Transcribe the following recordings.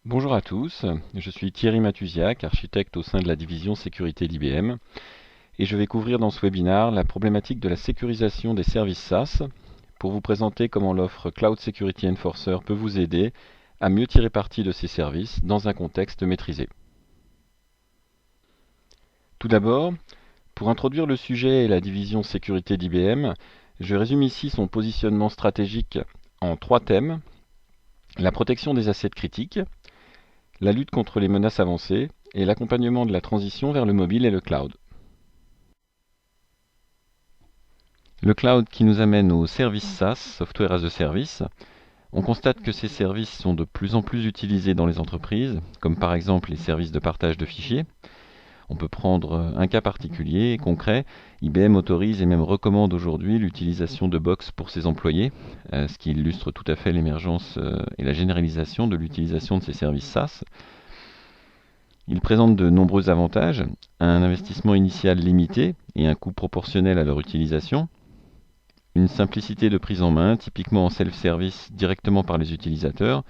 Bonjour à tous, je suis Thierry Matusiak, architecte au sein de la division sécurité d'IBM, et je vais couvrir dans ce webinaire la problématique de la sécurisation des services SaaS pour vous présenter comment l'offre Cloud Security Enforcer peut vous aider à mieux tirer parti de ces services dans un contexte maîtrisé. Tout d'abord, pour introduire le sujet et la division sécurité d'IBM, je résume ici son positionnement stratégique en 3 thèmes: la protection des assets critiques, la lutte contre les menaces avancées et l'accompagnement de la transition vers le mobile et le cloud. Le cloud qui nous amène aux services SaaS, Software as a Service. On constate que ces services sont de plus en plus utilisés dans les entreprises, comme par exemple les services de partage de fichiers. On peut prendre un cas particulier, concret. IBM autorise et même recommande aujourd'hui l'utilisation de Box pour ses employés, ce qui illustre tout à fait l'émergence et la généralisation de l'utilisation de ces services SaaS. Ils présentent de nombreux avantages: un investissement initial limité et un coût proportionnel à leur utilisation, une simplicité de prise en main, typiquement en self-service directement par les utilisateurs,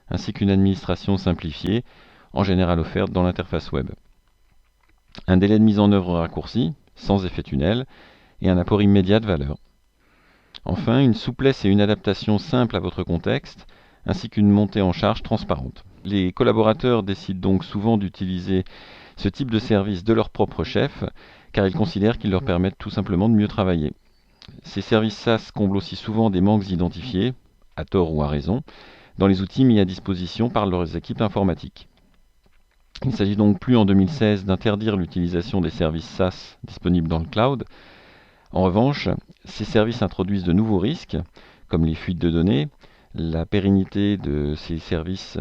ainsi qu'une administration simplifiée, en général offerte dans l'interface web. Un délai de mise en œuvre raccourci, sans effet tunnel, et un apport immédiat de valeur. Enfin, une souplesse et une adaptation simple à votre contexte, ainsi qu'une montée en charge transparente. Les collaborateurs décident donc souvent d'utiliser ce type de service de leur propre chef, car ils considèrent qu'ils leur permettent tout simplement de mieux travailler. Ces services SaaS comblent aussi souvent des manques identifiés, à tort ou à raison, dans les outils mis à disposition par leurs équipes informatiques. Il ne s'agit donc plus en 2016 d'interdire l'utilisation des services SaaS disponibles dans le cloud. En revanche, ces services introduisent de nouveaux risques, comme les fuites de données, la pérennité de ces services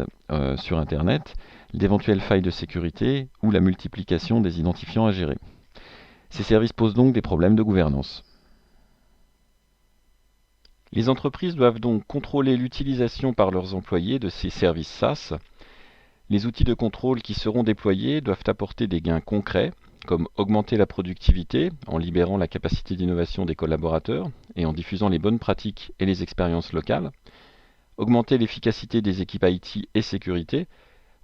sur Internet, d'éventuelles failles de sécurité ou la multiplication des identifiants à gérer. Ces services posent donc des problèmes de gouvernance. Les entreprises doivent donc contrôler l'utilisation par leurs employés de ces services SaaS. Les outils de contrôle qui seront déployés doivent apporter des gains concrets, comme augmenter la productivité en libérant la capacité d'innovation des collaborateurs et en diffusant les bonnes pratiques et les expériences locales, augmenter l'efficacité des équipes IT et sécurité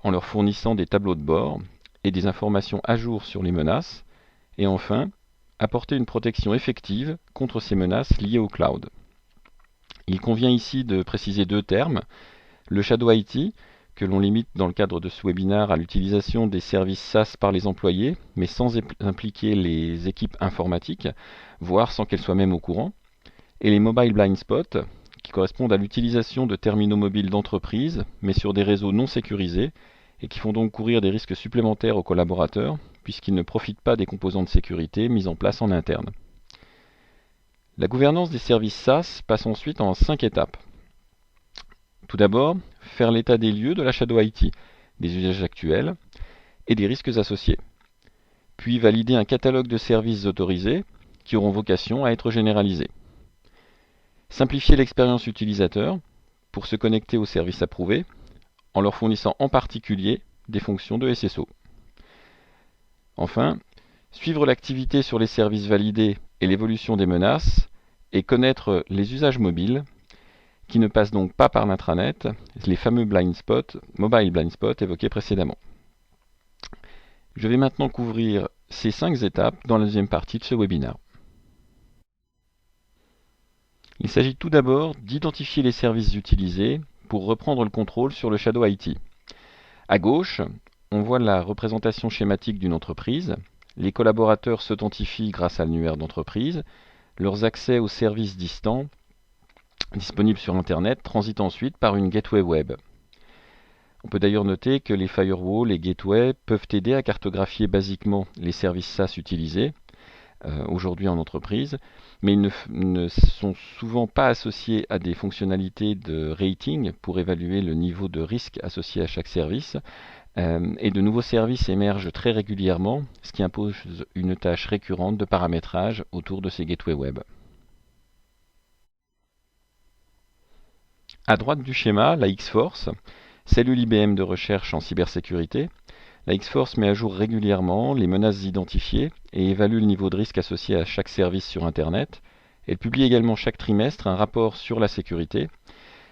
en leur fournissant des tableaux de bord et des informations à jour sur les menaces, et enfin, apporter une protection effective contre ces menaces liées au cloud. Il convient ici de préciser 2 termes: le Shadow IT, que l'on limite dans le cadre de ce webinaire à l'utilisation des services SaaS par les employés, mais sans impliquer les équipes informatiques, voire sans qu'elles soient même au courant, et les Mobile Blind Spots, qui correspondent à l'utilisation de terminaux mobiles d'entreprise, mais sur des réseaux non sécurisés, et qui font donc courir des risques supplémentaires aux collaborateurs, puisqu'ils ne profitent pas des composants de sécurité mis en place en interne. La gouvernance des services SaaS passe ensuite en 5 étapes. Tout d'abord, faire l'état des lieux de la Shadow IT, des usages actuels et des risques associés. Puis valider un catalogue de services autorisés qui auront vocation à être généralisés. Simplifier l'expérience utilisateur pour se connecter aux services approuvés en leur fournissant en particulier des fonctions de SSO. Enfin, suivre l'activité sur les services validés et l'évolution des menaces et connaître les usages mobiles qui ne passent donc pas par l'intranet, les fameux mobile blind spots évoqués précédemment. Je vais maintenant couvrir ces 5 étapes dans la deuxième partie de ce webinaire. Il s'agit tout d'abord d'identifier les services utilisés pour reprendre le contrôle sur le Shadow IT. À gauche, on voit la représentation schématique d'une entreprise. Les collaborateurs s'authentifient grâce à l'annuaire d'entreprise. Leurs accès aux services distants disponibles sur Internet transitent ensuite par une gateway web. On peut d'ailleurs noter que les firewalls et gateways peuvent aider à cartographier basiquement les services SaaS utilisés aujourd'hui en entreprise, mais ils ne sont souvent pas associés à des fonctionnalités de rating pour évaluer le niveau de risque associé à chaque service, et de nouveaux services émergent très régulièrement, ce qui impose une tâche récurrente de paramétrage autour de ces gateways web. À droite du schéma, la X-Force, cellule IBM de recherche en cybersécurité. La X-Force met à jour régulièrement les menaces identifiées et évalue le niveau de risque associé à chaque service sur Internet. Elle publie également chaque trimestre un rapport sur la sécurité.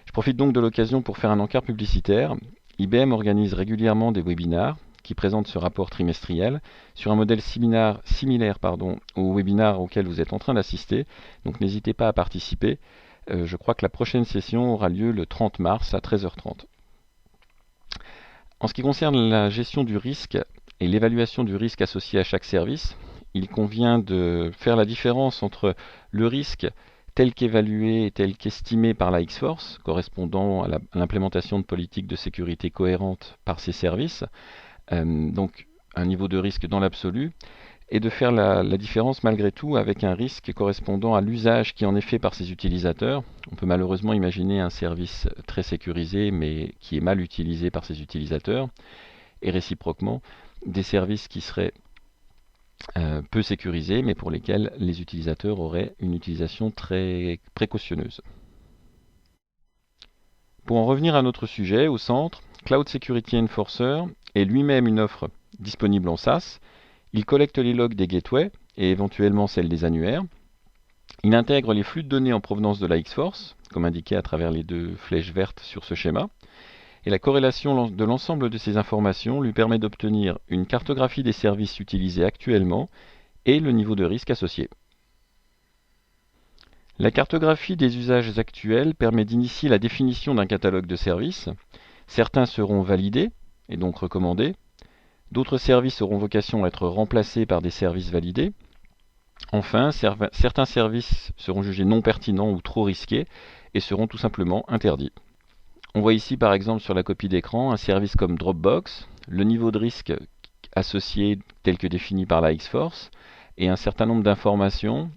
Je profite donc de l'occasion pour faire un encart publicitaire. IBM organise régulièrement des webinars qui présentent ce rapport trimestriel sur un modèle similaire au webinar auquel vous êtes en train d'assister. Donc n'hésitez pas à participer. Je crois que la prochaine session aura lieu le 30 mars à 13h30. En ce qui concerne la gestion du risque et l'évaluation du risque associé à chaque service, il convient de faire la différence entre le risque tel qu'évalué et tel qu'estimé par la X-Force, correspondant à l'implémentation de politiques de sécurité cohérentes par ces services, donc un niveau de risque dans l'absolu, et de faire la différence malgré tout avec un risque correspondant à l'usage qui en est fait par ses utilisateurs. On peut malheureusement imaginer un service très sécurisé mais qui est mal utilisé par ses utilisateurs, et réciproquement des services qui seraient peu sécurisés mais pour lesquels les utilisateurs auraient une utilisation très précautionneuse. Pour en revenir à notre sujet, au centre, Cloud Security Enforcer est lui-même une offre disponible en SaaS. Il collecte les logs des gateways et éventuellement celles des annuaires. Il intègre les flux de données en provenance de la X-Force, comme indiqué à travers les deux flèches vertes sur ce schéma. Et la corrélation de l'ensemble de ces informations lui permet d'obtenir une cartographie des services utilisés actuellement et le niveau de risque associé. La cartographie des usages actuels permet d'initier la définition d'un catalogue de services. Certains seront validés et donc recommandés. D'autres services auront vocation à être remplacés par des services validés. Enfin, certains services seront jugés non pertinents ou trop risqués et seront tout simplement interdits. On voit ici par exemple sur la copie d'écran un service comme Dropbox, le niveau de risque associé tel que défini par la X-Force et un certain nombre d'informations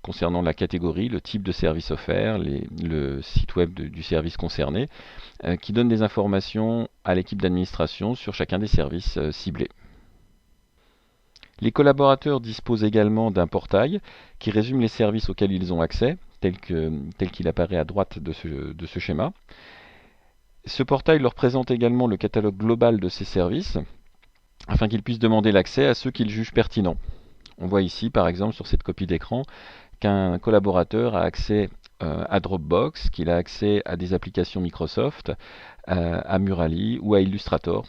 concernant la catégorie, le type de service offert, le site web du service concerné, qui donnent des informations à l'équipe d'administration sur chacun des services ciblés. Les collaborateurs disposent également d'un portail qui résume les services auxquels ils ont accès, tel qu'il apparaît à droite de ce schéma. Ce portail leur présente également le catalogue global de ces services, afin qu'ils puissent demander l'accès à ceux qu'ils jugent pertinents. On voit ici, par exemple, sur cette copie d'écran, qu'un collaborateur a accès à Dropbox, qu'il a accès à des applications Microsoft, à Murali ou à Illustrator,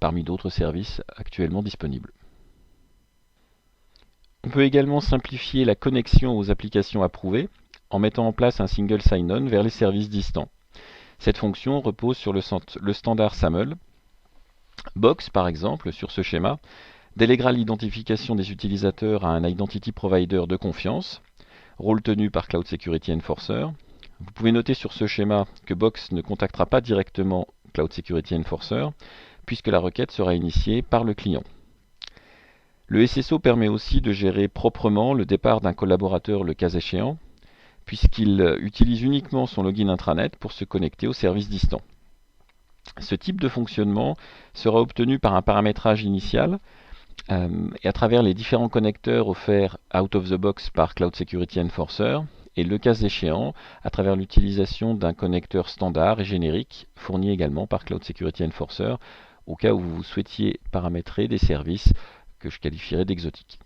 parmi d'autres services actuellement disponibles. On peut également simplifier la connexion aux applications approuvées en mettant en place un single sign-on vers les services distants. Cette fonction repose sur le standard SAML. Box, par exemple, sur ce schéma, déléguera l'identification des utilisateurs à un identity provider de confiance, rôle tenu par Cloud Security Enforcer. Vous pouvez noter sur ce schéma que Box ne contactera pas directement Cloud Security Enforcer, puisque la requête sera initiée par le client. Le SSO permet aussi de gérer proprement le départ d'un collaborateur le cas échéant, puisqu'il utilise uniquement son login intranet pour se connecter au service distant. Ce type de fonctionnement sera obtenu par un paramétrage initial et à travers les différents connecteurs offerts out of the box par Cloud Security Enforcer, et le cas échéant à travers l'utilisation d'un connecteur standard et générique fourni également par Cloud Security Enforcer au cas où vous souhaitiez paramétrer des services que je qualifierais d'exotiques.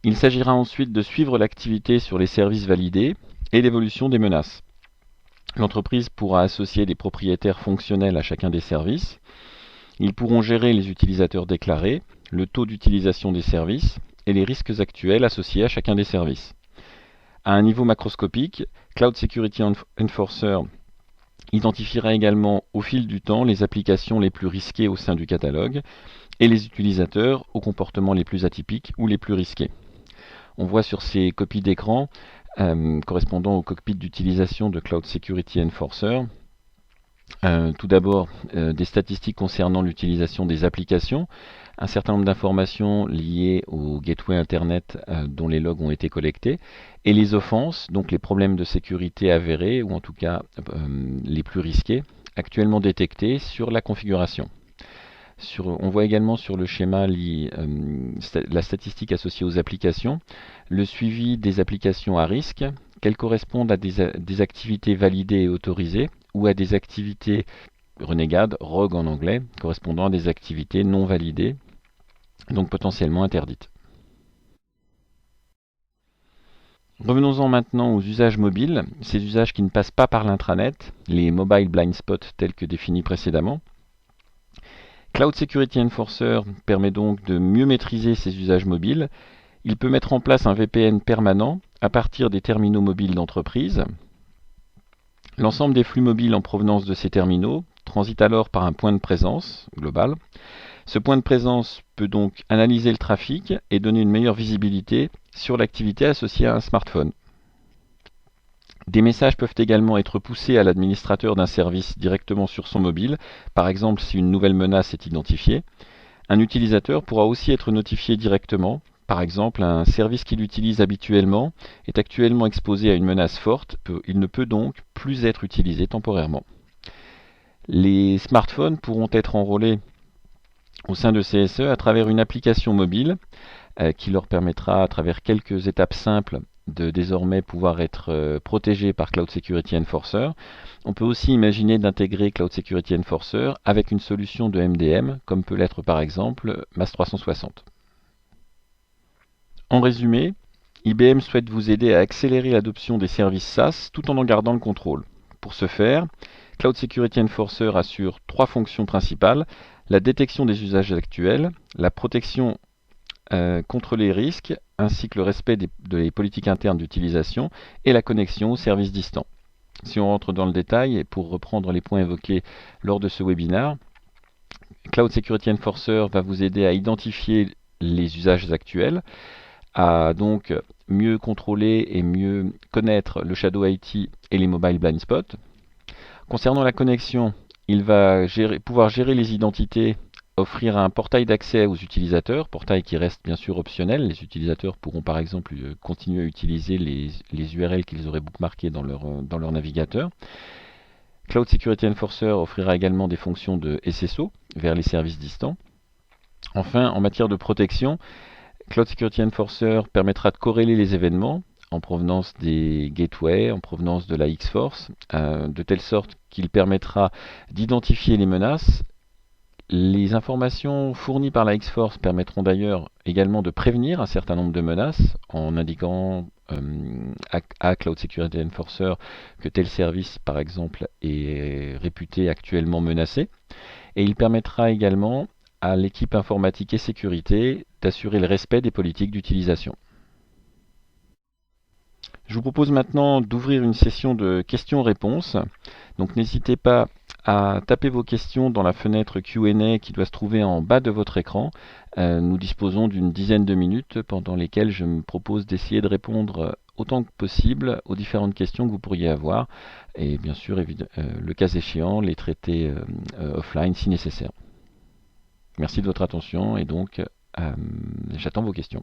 Il s'agira ensuite de suivre l'activité sur les services validés et l'évolution des menaces. L'entreprise pourra associer des propriétaires fonctionnels à chacun des services. Ils pourront gérer les utilisateurs déclarés, le taux d'utilisation des services et les risques actuels associés à chacun des services. À un niveau macroscopique, Cloud Security Enforcer identifiera également au fil du temps les applications les plus risquées au sein du catalogue et les utilisateurs aux comportements les plus atypiques ou les plus risqués. On voit sur ces copies d'écran correspondant au cockpit d'utilisation de Cloud Security Enforcer tout d'abord des statistiques concernant l'utilisation des applications, un certain nombre d'informations liées au gateway internet dont les logs ont été collectés, et les offenses, donc les problèmes de sécurité avérés, ou en tout cas les plus risqués, actuellement détectés sur la configuration. On voit également sur le schéma la statistique associée aux applications, le suivi des applications à risque, qu'elles correspondent à des activités validées et autorisées, ou à des activités renégades, rogue en anglais, correspondant à des activités non validées, donc potentiellement interdites. Revenons-en maintenant aux usages mobiles, ces usages qui ne passent pas par l'intranet, les mobile blind spots tels que définis précédemment. Cloud Security Enforcer permet donc de mieux maîtriser ces usages mobiles. Il peut mettre en place un VPN permanent à partir des terminaux mobiles d'entreprise. L'ensemble des flux mobiles en provenance de ces terminaux transite alors par un point de présence global. Ce point de présence peut donc analyser le trafic et donner une meilleure visibilité sur l'activité associée à un smartphone. Des messages peuvent également être poussés à l'administrateur d'un service directement sur son mobile, par exemple si une nouvelle menace est identifiée. Un utilisateur pourra aussi être notifié directement, par exemple un service qu'il utilise habituellement est actuellement exposé à une menace forte, il ne peut donc plus être utilisé temporairement. Les smartphones pourront être enrôlés au sein de CSE à travers une application mobile qui leur permettra, à travers quelques étapes simples, de désormais pouvoir être protégés par Cloud Security Enforcer. On peut aussi imaginer d'intégrer Cloud Security Enforcer avec une solution de MDM, comme peut l'être par exemple MAS 360. En résumé, IBM souhaite vous aider à accélérer l'adoption des services SaaS tout en gardant le contrôle. Pour ce faire, Cloud Security Enforcer assure trois fonctions principales: la détection des usages actuels, la protection contre les risques, ainsi que le respect des politiques internes d'utilisation et la connexion aux services distants. Si on rentre dans le détail, et pour reprendre les points évoqués lors de ce webinaire, Cloud Security Enforcer va vous aider à identifier les usages actuels, à donc mieux contrôler et mieux connaître le Shadow IT et les Mobile Blind Spots. Concernant la connexion, il va pouvoir gérer les identités, offrir un portail d'accès aux utilisateurs, portail qui reste bien sûr optionnel. Les utilisateurs pourront par exemple continuer à utiliser les URL qu'ils auraient bookmarquées dans leur navigateur. Cloud Security Enforcer offrira également des fonctions de SSO vers les services distants. Enfin, en matière de protection, Cloud Security Enforcer permettra de corréler les événements en provenance des gateways, en provenance de la X-Force, de telle sorte qu'il permettra d'identifier les menaces. Les informations fournies par la X-Force permettront d'ailleurs également de prévenir un certain nombre de menaces en indiquant à Cloud Security Enforcer que tel service, par exemple, est réputé actuellement menacé. Et il permettra également à l'équipe informatique et sécurité d'assurer le respect des politiques d'utilisation. Je vous propose maintenant d'ouvrir une session de questions-réponses. Donc n'hésitez pas à taper vos questions dans la fenêtre Q&A qui doit se trouver en bas de votre écran. Nous disposons d'une dizaine de minutes pendant lesquelles je me propose d'essayer de répondre autant que possible aux différentes questions que vous pourriez avoir et bien sûr, le cas échéant, les traiter offline si nécessaire. Merci de votre attention et donc j'attends vos questions.